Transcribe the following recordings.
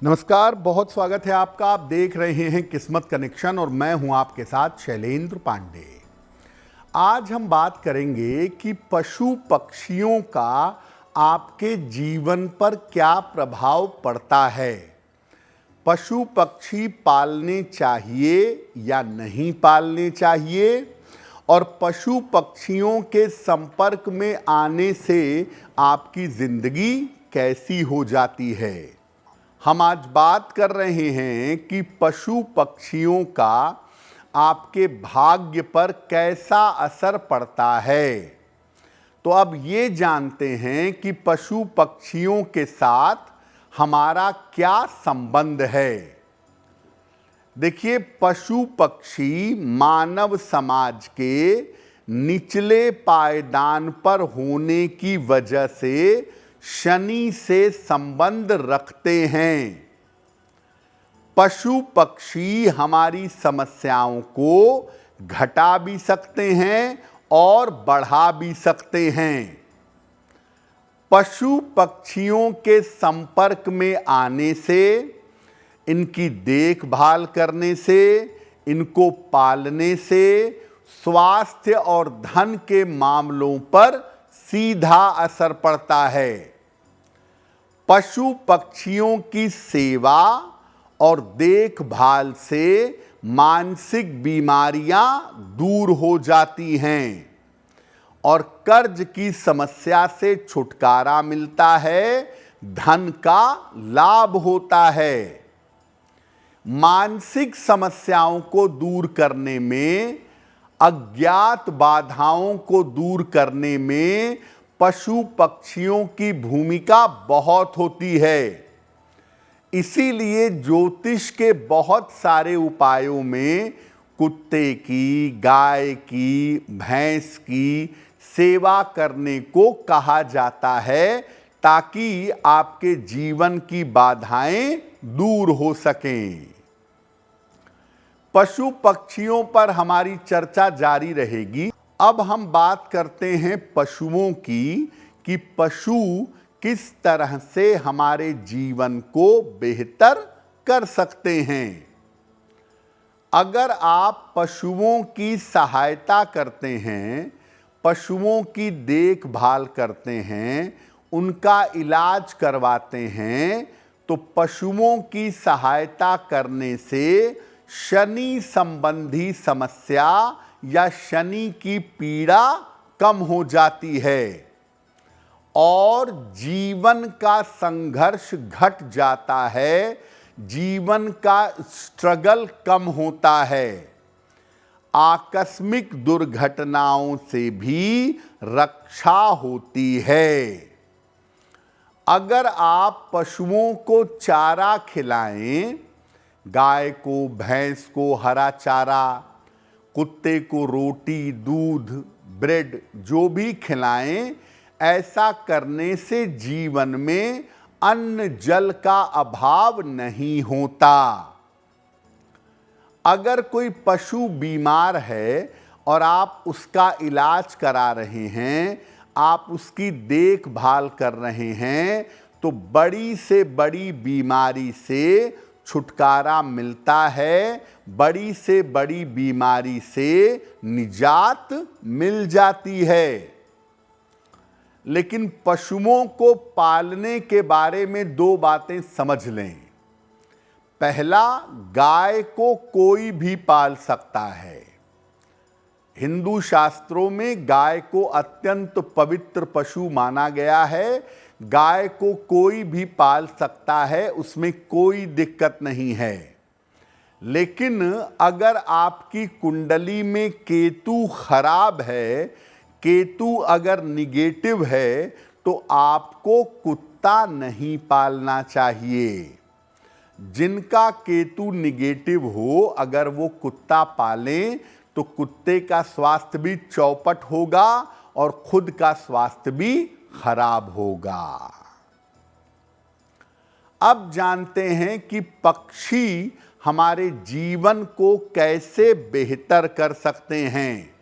नमस्कार, बहुत स्वागत है आपका। आप देख रहे हैं किस्मत कनेक्शन और मैं हूं आपके साथ शैलेंद्र पांडे। आज हम बात करेंगे कि पशु पक्षियों का आपके जीवन पर क्या प्रभाव पड़ता है। पशु पक्षी पालने चाहिए या नहीं पालने चाहिए, और पशु पक्षियों के संपर्क में आने से आपकी जिंदगी कैसी हो जाती है। हम आज बात कर रहे हैं कि पशु पक्षियों का आपके भाग्य पर कैसा असर पड़ता है। तो अब ये जानते हैं कि पशु पक्षियों के साथ हमारा क्या संबंध है। देखिए, पशु पक्षी मानव समाज के निचले पायदान पर होने की वजह से शनि से संबंध रखते हैं। पशु पक्षी हमारी समस्याओं को घटा भी सकते हैं और बढ़ा भी सकते हैं। पशु पक्षियों के संपर्क में आने से, इनकी देखभाल करने से, इनको पालने से स्वास्थ्य और धन के मामलों पर सीधा असर पड़ता है। पशु पक्षियों की सेवा और देखभाल से मानसिक बीमारियां दूर हो जाती हैं और कर्ज की समस्या से छुटकारा मिलता है, धन का लाभ होता है। मानसिक समस्याओं को दूर करने में, अज्ञात बाधाओं को दूर करने में पशु पक्षियों की भूमिका बहुत होती है। इसीलिए ज्योतिष के बहुत सारे उपायों में कुत्ते की, गाय की, भैंस की सेवा करने को कहा जाता है, ताकि आपके जीवन की बाधाएं दूर हो सकें। पशु पक्षियों पर हमारी चर्चा जारी रहेगी। अब हम बात करते हैं पशुओं की, कि पशु किस तरह से हमारे जीवन को बेहतर कर सकते हैं। अगर आप पशुओं की सहायता करते हैं, पशुओं की देखभाल करते हैं, उनका इलाज करवाते हैं, तो पशुओं की सहायता करने से शनि संबंधी समस्या या शनि की पीड़ा कम हो जाती है और जीवन का संघर्ष घट जाता है, जीवन का स्ट्रगल कम होता है। आकस्मिक दुर्घटनाओं से भी रक्षा होती है। अगर आप पशुओं को चारा खिलाएं, गाय को, भैंस को हरा चारा, कुत्ते को रोटी, दूध, ब्रेड जो भी खिलाएं, ऐसा करने से जीवन में अन्न जल का अभाव नहीं होता। अगर कोई पशु बीमार है और आप उसका इलाज करा रहे हैं, आप उसकी देखभाल कर रहे हैं, तो बड़ी से बड़ी बीमारी से छुटकारा मिलता है, बड़ी से बड़ी बीमारी से निजात मिल जाती है। लेकिन पशुओं को पालने के बारे में दो बातें समझ लें। पहला, गाय को कोई भी पाल सकता है। हिंदू शास्त्रों में गाय को अत्यंत पवित्र पशु माना गया है। गाय को कोई भी पाल सकता है, उसमें कोई दिक्कत नहीं है। लेकिन अगर आपकी कुंडली में केतु खराब है, केतु अगर निगेटिव है, तो आपको कुत्ता नहीं पालना चाहिए। जिनका केतु निगेटिव हो, अगर वो कुत्ता पालें तो कुत्ते का स्वास्थ्य भी चौपट होगा और खुद का स्वास्थ्य भी खराब होगा। अब जानते हैं कि पक्षी हमारे जीवन को कैसे बेहतर कर सकते हैं।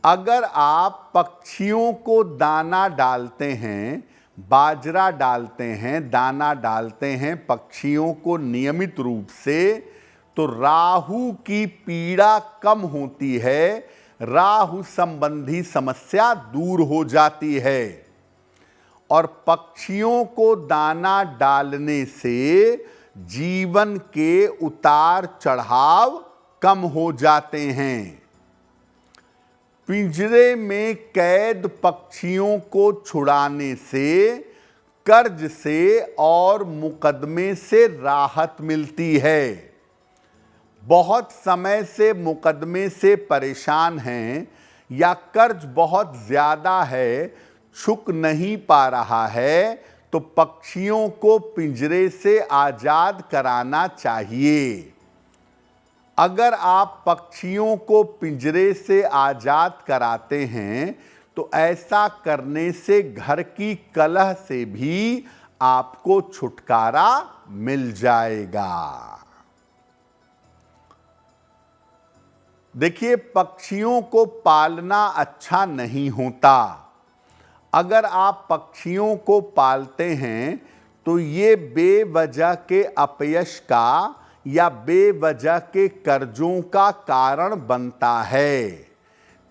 अगर आप पक्षियों को दाना डालते हैं, बाजरा डालते हैं, दाना डालते हैं पक्षियों को नियमित रूप से, तो राहु की पीड़ा कम होती है, राहु संबंधी समस्या दूर हो जाती है। और पक्षियों को दाना डालने से जीवन के उतार चढ़ाव कम हो जाते हैं। पिंजरे में कैद पक्षियों को छुड़ाने से कर्ज से और मुकदमे से राहत मिलती है। बहुत समय से मुकदमे से परेशान हैं या कर्ज बहुत ज्यादा है, छुक नहीं पा रहा है, तो पक्षियों को पिंजरे से आजाद कराना चाहिए। अगर आप पक्षियों को पिंजरे से आजाद कराते हैं तो ऐसा करने से घर की कलह से भी आपको छुटकारा मिल जाएगा। देखिए, पक्षियों को पालना अच्छा नहीं होता। अगर आप पक्षियों को पालते हैं तो ये बेवजह के अपयश का या बेवजह के कर्जों का कारण बनता है।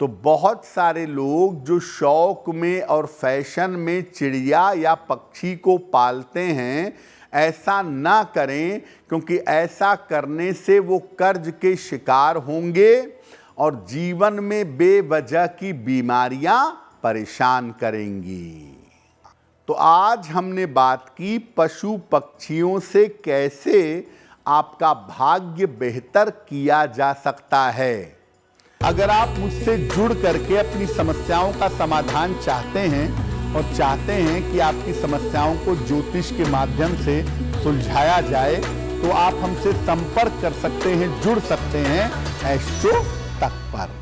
तो बहुत सारे लोग जो शौक में और फैशन में चिड़िया या पक्षी को पालते हैं, ऐसा ना करें, क्योंकि ऐसा करने से वो कर्ज के शिकार होंगे और जीवन में बेवजह की बीमारियां परेशान करेंगी। तो आज हमने बात की पशु पक्षियों से कैसे आपका भाग्य बेहतर किया जा सकता है। अगर आप मुझसे जुड़ करके अपनी समस्याओं का समाधान चाहते हैं और चाहते हैं कि आपकी समस्याओं को ज्योतिष के माध्यम से सुलझाया जाए, तो आप हमसे संपर्क कर सकते हैं, जुड़ सकते हैं एस्ट्रो तक पर।